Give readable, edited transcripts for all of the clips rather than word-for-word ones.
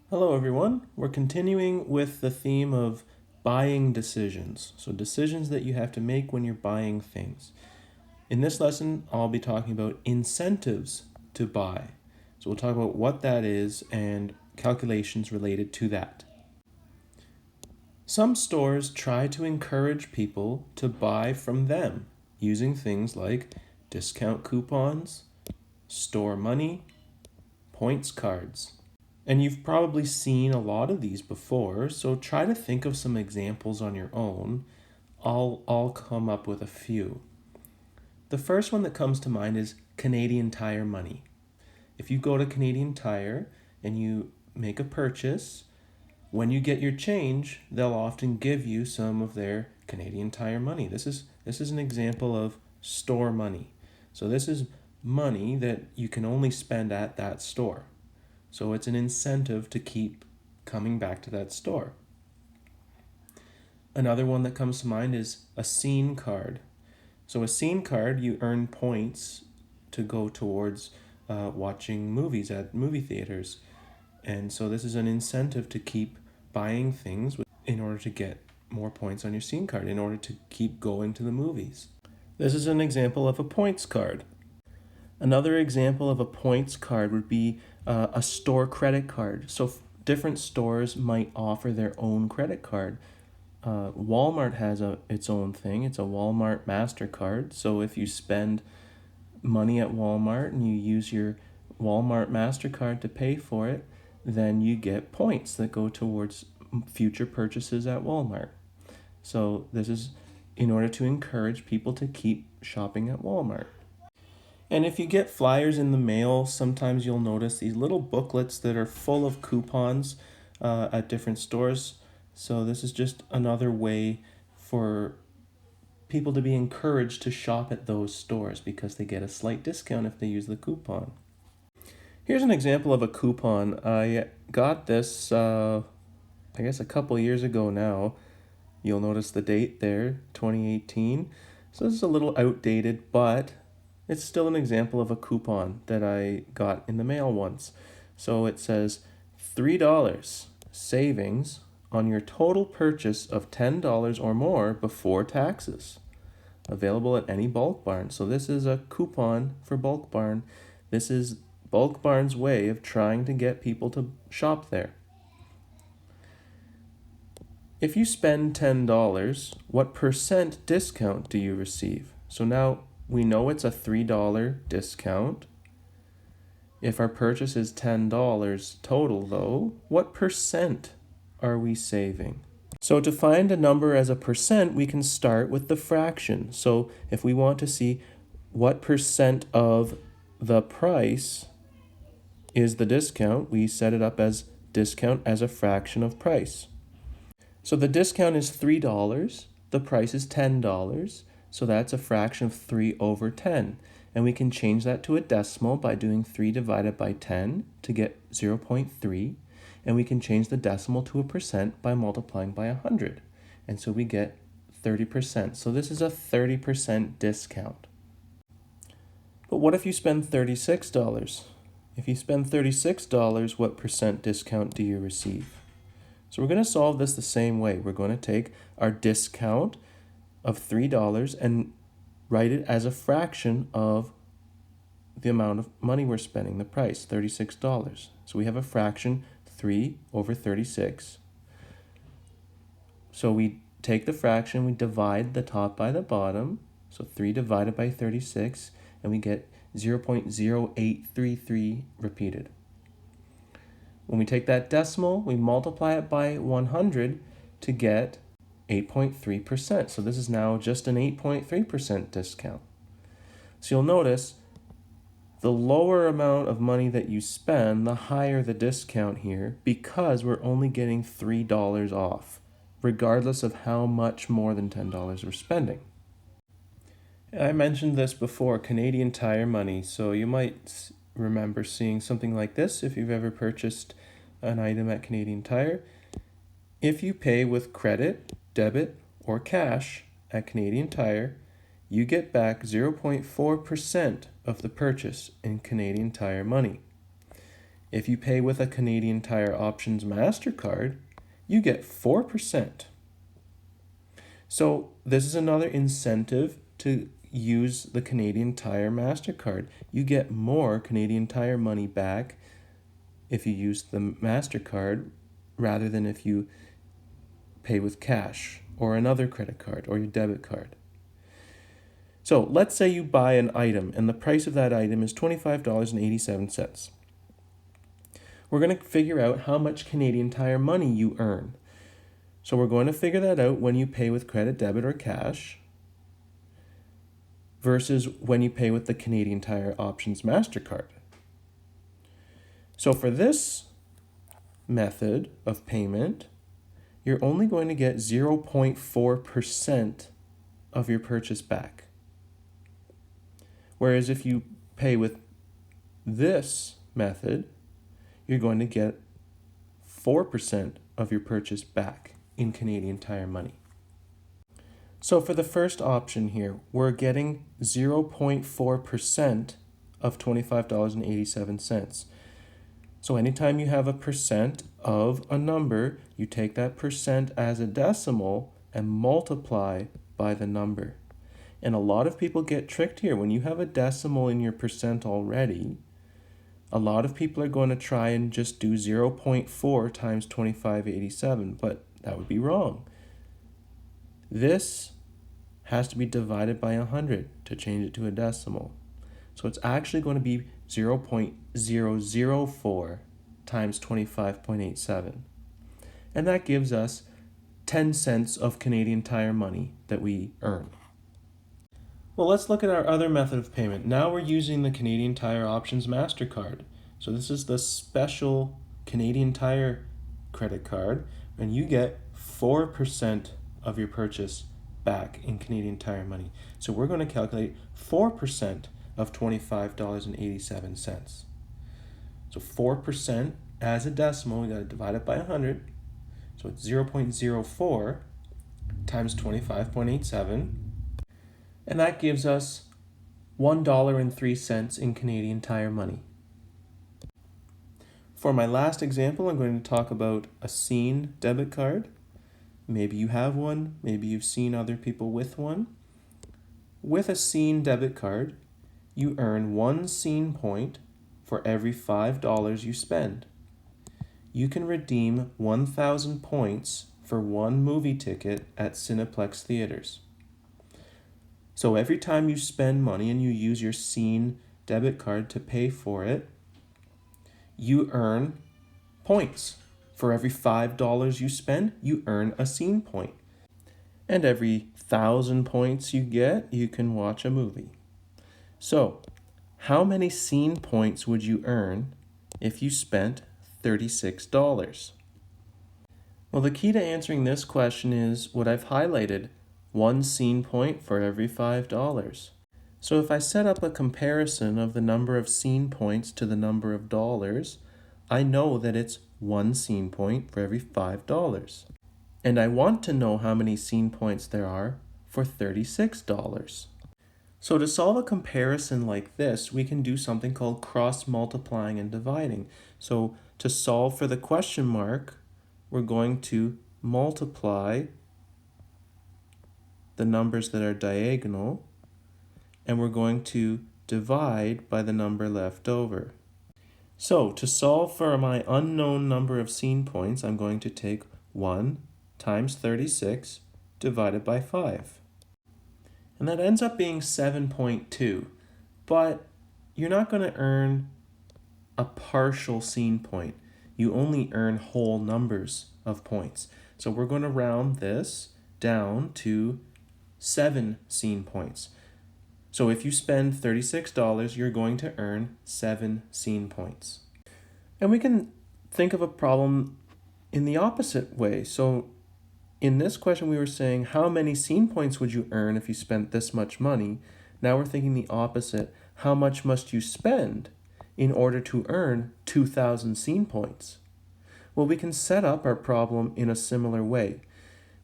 Hello everyone, we're continuing with the theme of buying decisions. So decisions that you have to make when you're buying things. In this lesson, I'll be talking about incentives to buy. So we'll talk about what that is and calculations related to that. Some stores try to encourage people to buy from them using things like discount coupons, store money, points cards. And you've probably seen a lot of these before, so try to think of some examples on your own. I'll come up with a few. The first one that comes to mind is Canadian Tire money. If you go to Canadian Tire and you make a purchase, when you get your change, they'll often give you some of their Canadian Tire money. This is an example of store money. So this is money that you can only spend at that store. So it's an incentive to keep coming back to that store. Another one that comes to mind is a scene card. So a scene card, you earn points to go towards watching movies at movie theaters. And so this is an incentive to keep buying things in order to get more points on your scene card, in order to keep going to the movies. This is an example of a points card. Another example of a points card would be a store credit card. So different stores might offer their own credit card. Walmart has its own thing. It's a Walmart Mastercard. So if you spend money at Walmart and you use your Walmart Mastercard to pay for it, then you get points that go towards future purchases at Walmart. So this is in order to encourage people to keep shopping at Walmart. And if you get flyers in the mail, sometimes you'll notice these little booklets that are full of coupons at different stores. So this is just another way for people to be encouraged to shop at those stores because they get a slight discount if they use the coupon. Here's an example of a coupon. I got this, I guess a couple years ago now. You'll notice the date there, 2018. So this is a little outdated, but it's still an example of a coupon that I got in the mail once. So it says $3 savings on your total purchase of $10 or more before taxes. Available at any Bulk Barn. So this is a coupon for Bulk Barn. This is Bulk Barn's way of trying to get people to shop there. If you spend $10, what percent discount do you receive? So now we know it's a $3 discount. If our purchase is $10 total though, what percent are we saving? So to find a number as a percent, we can start with the fraction. So if we want to see what percent of the price is the discount, we set it up as discount as a fraction of price. So the discount is $3, the price is $10. So that's a fraction of 3 over 10. And we can change that to a decimal by doing 3 divided by 10 to get 0.3. And we can change the decimal to a percent by multiplying by 100. And so we get 30%. So this is a 30% discount. But what if you spend $36? If you spend $36, what percent discount do you receive? So we're going to solve this the same way. We're going to take our discount of $3 and write it as a fraction of the amount of money we're spending, the price, $36. So we have a fraction, 3 over 36. So we take the fraction, we divide the top by the bottom, so 3 divided by 36, and we get 0.0833 repeated. When we take that decimal, we multiply it by 100 to get 8.3%. So this is now just an 8.3% discount. So you'll notice the lower amount of money that you spend, the higher the discount here, because we're only getting $3 off, regardless of how much more than $10 we're spending. I mentioned this before, Canadian Tire money. So you might remember seeing something like this if you've ever purchased an item at Canadian Tire. If you pay with credit, debit, or cash at Canadian Tire, you get back 0.4% of the purchase in Canadian Tire money. If you pay with a Canadian Tire Options Mastercard, you get 4%. So this is another incentive to use the Canadian Tire Mastercard. You get more Canadian Tire money back if you use the Mastercard rather than if you pay with cash or another credit card or your debit card. So let's say you buy an item and the price of that item is $25.87. We're going to figure out how much Canadian Tire money you earn. So we're going to figure that out when you pay with credit, debit, or cash versus when you pay with the Canadian Tire Options Mastercard. So for this method of payment, you're only going to get 0.4% of your purchase back. Whereas if you pay with this method, you're going to get 4% of your purchase back in Canadian Tire money. So for the first option here, we're getting 0.4% of $25.87. So anytime you have a percent of a number, you take that percent as a decimal and multiply by the number. And a lot of people get tricked here. When you have a decimal in your percent already, a lot of people are going to try and just do 0.4 times 2587, but that would be wrong. This has to be divided by 100 to change it to a decimal. So it's actually going to be 0.004 times 25.87. And that gives us 10 cents of Canadian Tire money that we earn. Well, let's look at our other method of payment. Now we're using the Canadian Tire Options Mastercard. So this is the special Canadian Tire credit card, and you get 4% of your purchase back in Canadian Tire money. So we're going to calculate 4% of $25.87. So 4% as a decimal, we got to divide it by 100. So it's 0.04 times 25.87. And that gives us $1.03 in Canadian Tire money. For my last example, I'm going to talk about a Scene debit card. Maybe you have one, maybe you've seen other people with one. With a Scene debit card, you earn 1 Scene point for every $5 you spend. You can redeem 1,000 points for 1 movie ticket at Cineplex theaters. So every time you spend money and you use your Scene debit card to pay for it, you earn points. For every $5 you spend, you earn a Scene point. And every 1,000 points you get, you can watch a movie. So, how many Scene points would you earn if you spent $36? Well, the key to answering this question is what I've highlighted. 1 Scene point for every $5. So if I set up a comparison of the number of Scene points to the number of dollars, I know that it's 1 Scene point for every $5. And I want to know how many Scene points there are for $36. So to solve a comparison like this, we can do something called cross-multiplying and dividing. So to solve for the question mark, we're going to multiply the numbers that are diagonal, and we're going to divide by the number left over. So to solve for my unknown number of Scene points, I'm going to take 1 times 36 divided by 5. And that ends up being 7.2, but you're not going to earn a partial Scene point. You only earn whole numbers of points. So we're going to round this down to 7 Scene points. So if you spend $36, you're going to earn 7 Scene points. And we can think of a problem in the opposite way. So in this question, we were saying, how many Scene points would you earn if you spent this much money? Now we're thinking the opposite. How much must you spend in order to earn 2,000 Scene points? Well, we can set up our problem in a similar way.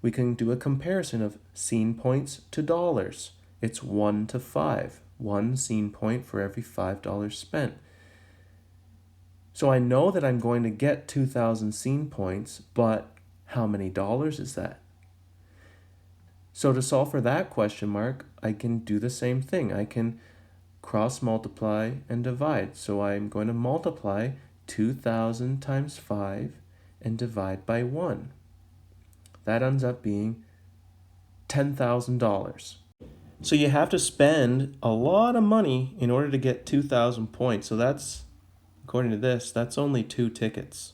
We can do a comparison of Scene points to dollars. It's 1 to 5. 1 Scene point for every $5 spent. So I know that I'm going to get 2,000 scene points, but how many dollars is that? So to solve for that question mark, I can do the same thing. I can cross multiply and divide. So I'm going to multiply 2,000 times 5 and divide by 1. That ends up being $10,000. So you have to spend a lot of money in order to get 2,000 points. So that's, according to this, that's only 2 tickets.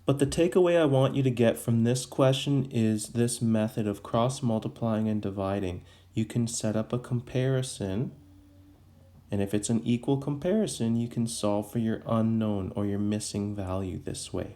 But the takeaway I want you to get from this question is this method of cross multiplying and dividing. You can set up a comparison, and if it's an equal comparison, you can solve for your unknown or your missing value this way.